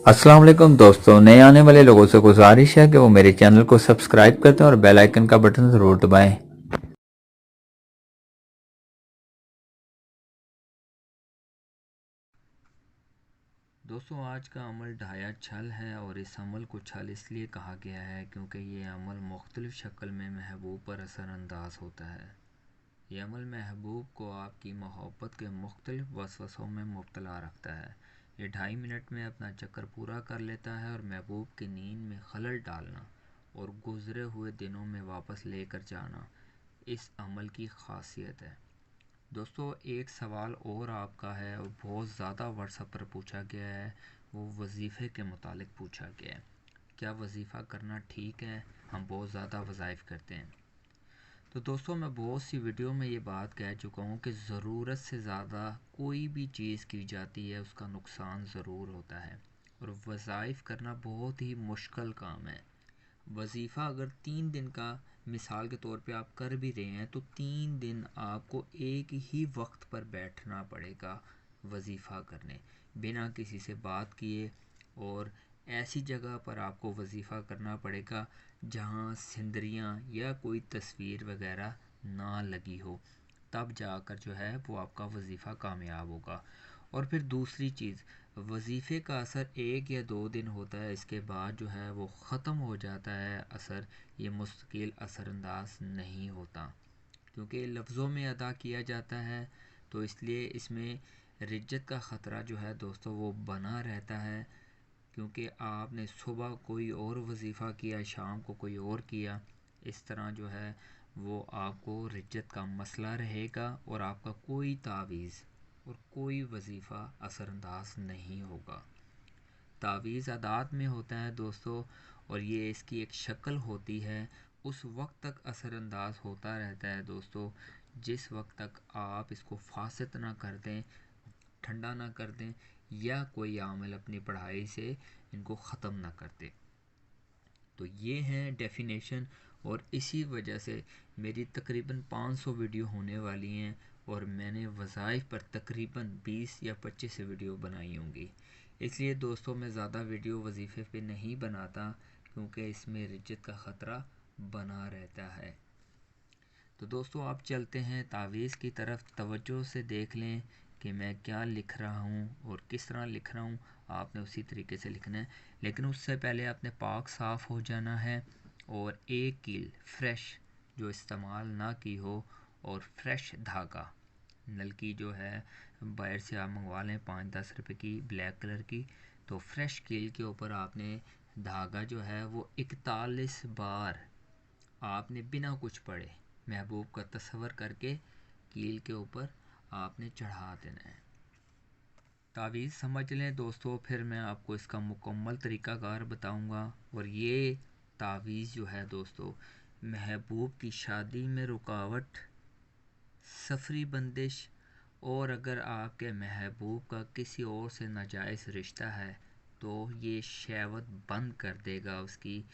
अस्सलाम वालेकुम दोस्तों, नए आने वाले लोगों से गुजारिश है कि वो मेरे चैनल को सब्सक्राइब करते हैं और बेल आइकन का बटन ज़रूर दबाएं। दोस्तों, आज का अमल ढाया छल है और इस अमल को छल इसलिए कहा गया है क्योंकि ये अमल मुख्तलिफ़ शक्ल में महबूब पर असरअंदाज होता है। ये अमल महबूब को आपकी मोहब्बत के मुख्तलिफ वसवसों में मुब्तला रखता है। ये 2.5 मिनट में अपना चक्कर पूरा कर लेता है और महबूब की नींद में खलल डालना और गुज़रे हुए दिनों में वापस लेकर जाना इस अमल की खासियत है। दोस्तों, एक सवाल और आपका है और बहुत ज़्यादा व्हाट्सएप पर पूछा गया है। वो वजीफ़े के मुतालिक पूछा गया है, क्या वजीफ़ा करना ठीक है? हम बहुत ज़्यादा वज़ाइफ करते हैं। तो दोस्तों, मैं बहुत सी वीडियो में ये बात कह चुका हूँ कि ज़रूरत से ज़्यादा कोई भी चीज़ की जाती है उसका नुकसान ज़रूर होता है और वज़ाइफ करना बहुत ही मुश्किल काम है। वजीफ़ा अगर 3 दिन का मिसाल के तौर पे आप कर भी रहे हैं तो 3 दिन आपको एक ही वक्त पर बैठना पड़ेगा वजीफ़ा करने, बिना किसी से बात किए। और ऐसी जगह पर आपको वजीफ़ा करना पड़ेगा जहाँ सिंदरियाँ या कोई तस्वीर वगैरह ना लगी हो, तब जाकर जो है वो आपका वजीफ़ा कामयाब होगा। और फिर दूसरी चीज़, वजीफ़े का असर 1 या 2 दिन होता है, इसके बाद जो है वो ख़त्म हो जाता है असर। ये मुस्तकिल असरअंदाज नहीं होता क्योंकि लफ्ज़ों में अदा किया जाता है, तो इसलिए इसमें रिज्जत का ख़तरा जो है दोस्तों वो बना रहता है। क्योंकि आपने सुबह कोई और वजीफ़ा किया, शाम को कोई और किया, इस तरह जो है वो आपको रिज्जत का मसला रहेगा और आपका कोई तावीज़ और कोई वजीफ़ा असरअंदाज नहीं होगा। तावीज़ आदात में होता है दोस्तों, और ये इसकी एक शक्ल होती है। उस वक्त तक असरअंदाज होता रहता है दोस्तों जिस वक्त तक आप इसको फासद ना कर दें, ठंडा ना कर दें, या कोई आमिल अपनी पढ़ाई से इनको ख़त्म ना कर दे। तो ये हैं डेफिनेशन, और इसी वजह से मेरी तकरीबन 500 वीडियो होने वाली हैं और मैंने वज़ाइफ पर तकरीबन 20 या 25 वीडियो बनाई होंगी। इसलिए दोस्तों, मैं ज़्यादा वीडियो वजीफ़े पे नहीं बनाता क्योंकि इसमें रिज्जत का ख़तरा बना रहता है। तो दोस्तों, आप चलते हैं तावीज़ की तरफ। तवज्जो से देख लें कि मैं क्या लिख रहा हूँ और किस तरह लिख रहा हूँ। आपने उसी तरीके से लिखना है, लेकिन उससे पहले आपने पाक साफ़ हो जाना है और एक कील फ्रेश जो इस्तेमाल ना की हो और फ्रेश धागा, नल की जो है बाहर से आप मंगवा लें 5-10 रुपए की ब्लैक कलर की, तो फ्रेश कील के ऊपर आपने धागा जो है वो 41 बार आपने बिना कुछ पढ़े महबूब का तस्वर करके कील के ऊपर आपने चढ़ा देना है। तावीज़ समझ लें दोस्तों, फिर मैं आपको इसका मुकम्मल तरीक़ाकार बताऊंगा। और ये तावीज़ जो है दोस्तों, महबूब की शादी में रुकावट, सफरी बंदिश, और अगर आपके महबूब का किसी और से नाजायज़ रिश्ता है तो ये शहवत बंद कर देगा उसकी।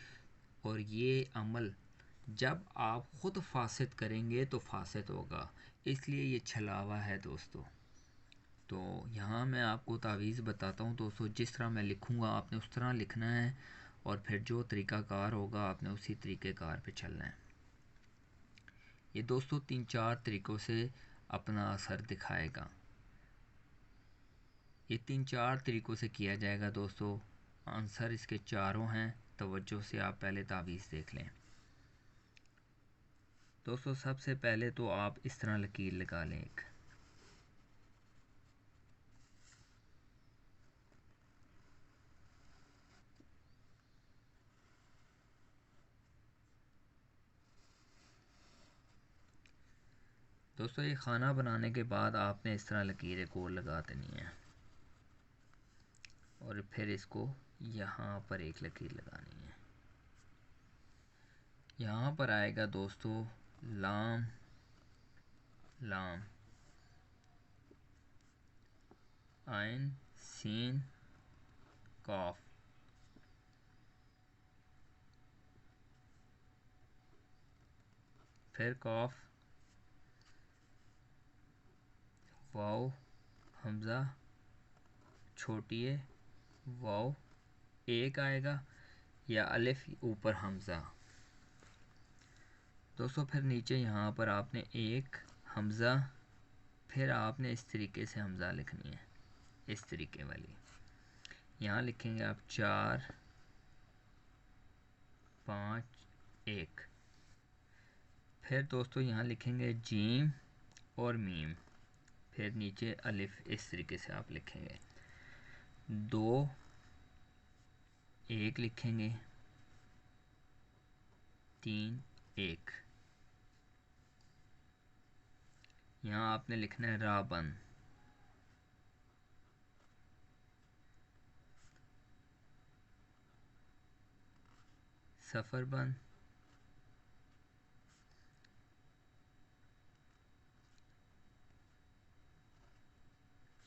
और ये अमल जब आप ख़ुद फासिद करेंगे तो फासिद होगा, इसलिए ये छलावा है दोस्तों। तो यहाँ मैं आपको तावीज़ बताता हूँ दोस्तों, जिस तरह मैं लिखूँगा आपने उस तरह लिखना है, और फिर जो तरीक़ाकार होगा आपने उसी तरीक़ेकार पे चलना है। ये दोस्तों 3-4 तरीक़ों से अपना असर दिखाएगा। ये 3-4 तरीक़ों से किया जाएगा दोस्तों। आंसर इसके चारों हैं, तवज्जो से आप पहले तावीज़ देख लें। दोस्तों, सबसे पहले तो आप इस तरह लकीर लगा लें एक। दोस्तों, ये खाना बनाने के बाद आपने इस तरह लकीर एक और लगा देनी है, और फिर इसको यहाँ पर एक लकीर लगानी है। यहाँ पर आएगा दोस्तों लाम, लाम, आइन, सीन, काफ, फिर काफ, वाव, हमज़ा, छोटी ए, वाव, एक आएगा या अलिफ ऊपर हमज़ा। दोस्तों फिर नीचे यहाँ पर आपने एक हमज़ा, फिर आपने इस तरीके से हमज़ा लिखनी है, इस तरीके वाली। यहाँ लिखेंगे आप 4 5 1। फिर दोस्तों यहाँ लिखेंगे जीम और मीम, फिर नीचे अलिफ, इस तरीके से आप लिखेंगे। 2 1 लिखेंगे, 3 1। यहाँ आपने लिखना है रा बंद, सफ़र बंद,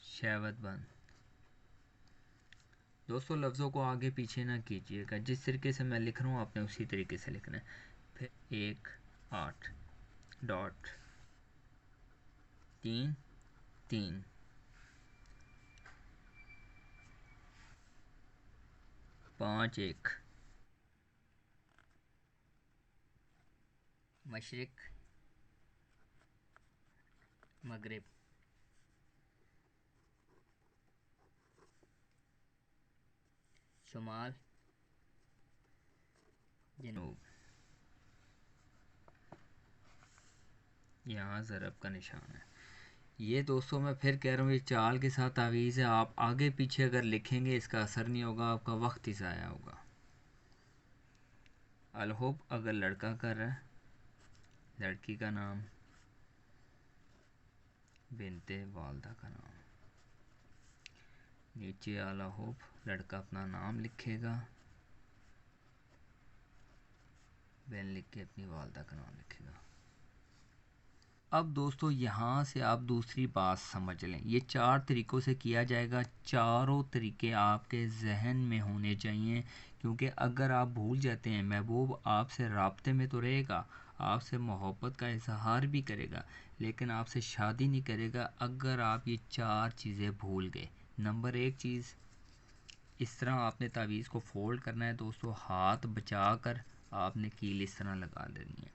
शहवत बंद। दोस्तों लफ्ज़ों को आगे पीछे ना कीजिएगा, जिस तरीके से मैं लिख रहा हूँ आपने उसी तरीके से लिखना है। फिर 1 8 डॉट 3 3 5 1। मशरिक मगरिब, शुमाल जनूब। यहाँ ज़रब का निशान है। ये दोस्तों मैं फिर कह रहा हूँ, ये चाल के साथ तावीज़ है। आप आगे पीछे अगर लिखेंगे इसका असर नहीं होगा, आपका वक्त ही ज़ाया होगा। अलहोब अगर लड़का कर रहा है, लड़की का नाम, बिनते वालदा का नाम। नीचे अलहोब लड़का अपना नाम लिखेगा, बिन लिख के अपनी वालदा का नाम लिखेगा। अब दोस्तों यहाँ से आप दूसरी बात समझ लें, ये 4 तरीक़ों से किया जाएगा। चारों तरीके आपके जहन में होने चाहिए, क्योंकि अगर आप भूल जाते हैं, महबूब आपसे राब्ते में तो रहेगा, आपसे मोहब्बत का इजहार भी करेगा, लेकिन आपसे शादी नहीं करेगा अगर आप ये 4 चीज़ें भूल गए। नंबर 1 चीज़, इस तरह आपने तावीज़ को फ़ोल्ड करना है दोस्तों, हाथ बचा कर आपने कील इस तरह लगा देनी है,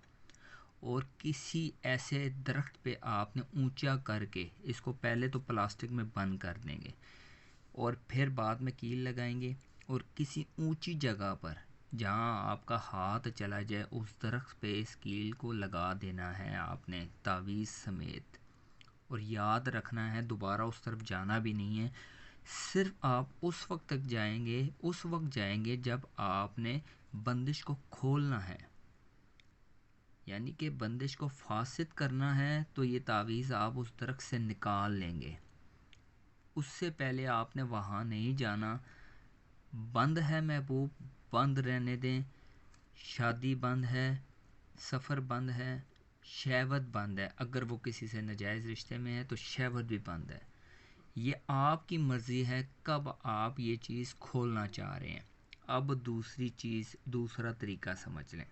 और किसी ऐसे दरख्त पे आपने ऊंचा करके इसको पहले तो प्लास्टिक में बंद कर देंगे और फिर बाद में कील लगाएंगे, और किसी ऊंची जगह पर जहां आपका हाथ चला जाए उस दरख्त पे इस कील को लगा देना है आपने तावीज़ समेत। और याद रखना है दोबारा उस तरफ जाना भी नहीं है, सिर्फ आप उस वक्त तक जाएंगे, उस वक्त जाएंगे जब आपने बंदिश को खोलना है, यानी कि बंदिश को फासिद करना है, तो ये तावीज़ आप उस दरख्त से निकाल लेंगे। उससे पहले आपने वहाँ नहीं जाना। बंद है महबूब, बंद रहने दें। शादी बंद है, सफ़र बंद है, शहवत बंद है। अगर वो किसी से नाजायज़ रिश्ते में है तो शहवत भी बंद है। ये आपकी मर्ज़ी है कब आप ये चीज़ खोलना चाह रहे हैं। अब दूसरी चीज़, दूसरा तरीका समझ लें।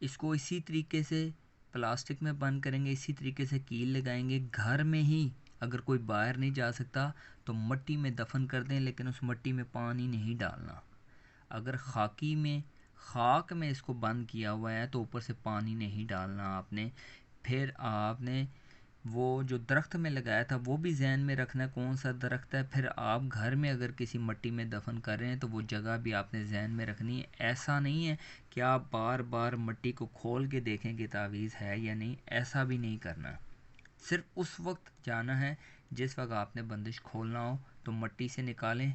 इसको इसी तरीके से प्लास्टिक में बंद करेंगे, इसी तरीके से कील लगाएंगे। घर में ही अगर कोई बाहर नहीं जा सकता तो मट्टी में दफन कर दें, लेकिन उस मट्टी में पानी नहीं डालना। अगर खाक में इसको बंद किया हुआ है तो ऊपर से पानी नहीं डालना आपने। फिर आपने वो जो दरख्त में लगाया था वो भी जहन में रखना कौन सा दरख्त है। फिर आप घर में अगर किसी मट्टी में दफन कर रहे हैं तो वो जगह भी आपने जहन में रखनी है। ऐसा नहीं है कि आप बार बार मट्टी को खोल के देखें कि तावीज़ है या नहीं, ऐसा भी नहीं करना। सिर्फ उस वक्त जाना है जिस वक्त आपने बंदिश खोलना हो, तो मट्टी से निकालें,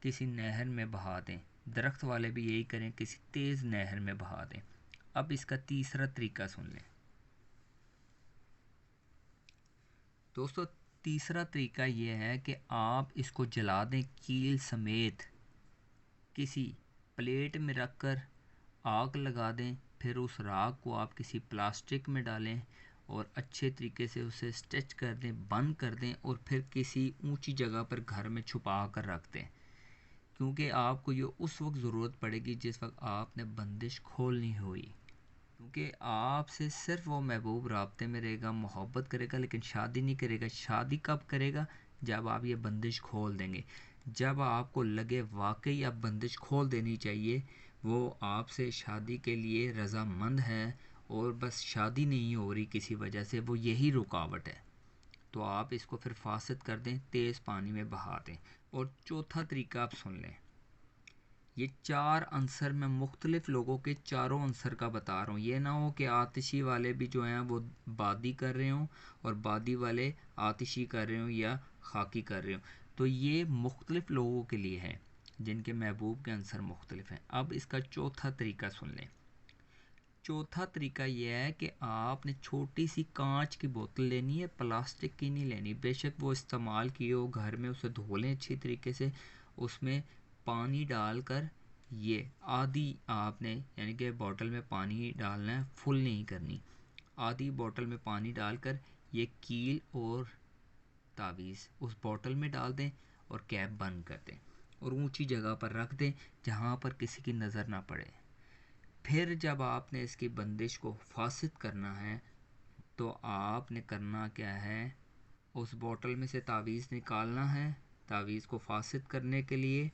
किसी नहर में बहा दें। दरख्त वाले भी यही करें, किसी तेज़ नहर में बहा दें। अब इसका तीसरा तरीका सुन लें दोस्तों। तीसरा तरीका ये है कि आप इसको जला दें कील समेत, किसी प्लेट में रख कर आग लगा दें। फिर उस राख को आप किसी प्लास्टिक में डालें और अच्छे तरीके से उसे स्टिच कर दें, बंद कर दें, और फिर किसी ऊंची जगह पर घर में छुपा कर रख दें, क्योंकि आपको ये उस वक्त ज़रूरत पड़ेगी जिस वक्त आपने बंदिश खोलनी हुई। क्योंकि आपसे सिर्फ वो महबूब राब्ते में रहेगा, मोहब्बत करेगा, लेकिन शादी नहीं करेगा। शादी कब करेगा? जब आप ये बंदिश खोल देंगे। जब आपको लगे वाकई अब बंदिश खोल देनी चाहिए, वो आपसे शादी के लिए रज़ामंद है और बस शादी नहीं हो रही किसी वजह से, वो यही रुकावट है, तो आप इसको फिर फासद कर दें, तेज़ पानी में बहा दें। और चौथा तरीका आप सुन लें, ये 4 आंसर मैं मुख्तलिफ़ लोगों के चारों आंसर का बता रहा हूँ। ये ना हो कि आतिशी वाले भी जो हैं वो बादी कर रहे हों और बादी वाले आतिशी कर रहे हों या खाकी कर रहे हों। तो ये मुख्तलिफ़ लोगों के लिए है जिनके महबूब के आंसर मुख्तलिफ़ हैं। अब इसका चौथा तरीका सुन लें। चौथा तरीका यह है कि आपने छोटी सी कांच की बोतल लेनी है, प्लास्टिक की नहीं लेनी। बेशक वो इस्तेमाल की हो घर में, उसे धो लें अच्छी तरीके से। उसमें पानी डालकर ये आधी आपने यानी कि बोतल में पानी डालना है, फुल नहीं करनी। आधी बोतल में पानी डालकर ये कील और तावीज़ उस बोतल में डाल दें और कैप बंद कर दें और ऊंची जगह पर रख दें जहां पर किसी की नज़र ना पड़े। फिर जब आपने इसकी बंदिश को फासिद करना है तो आपने करना क्या है, उस बोतल में से तावीज़ निकालना है। तावीज़ को फासिद करने के लिए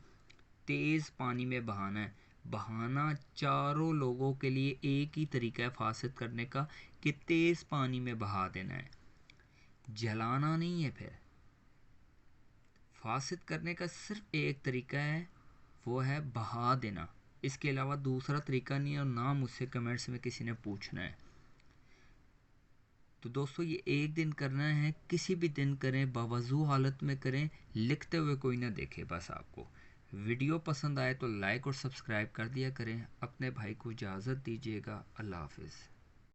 तेज़ पानी में बहाना है। बहाना चारों लोगों के लिए एक ही तरीका है फासिद करने का कि तेज़ पानी में बहा देना है, जलाना नहीं है। फिर फासिद करने का सिर्फ एक तरीका है, वो है बहा देना। इसके अलावा दूसरा तरीका नहीं है और ना मुझसे कमेंट्स में किसी ने पूछना है। तो दोस्तों ये एक दिन करना है, किसी भी दिन करें, बावजू हालत में करें, लिखते हुए कोई ना देखे बस आपको। वीडियो पसंद आए तो लाइक और सब्सक्राइब कर दिया करें। अपने भाई को इजाज़त दीजिएगा। अल्लाह हाफिज़।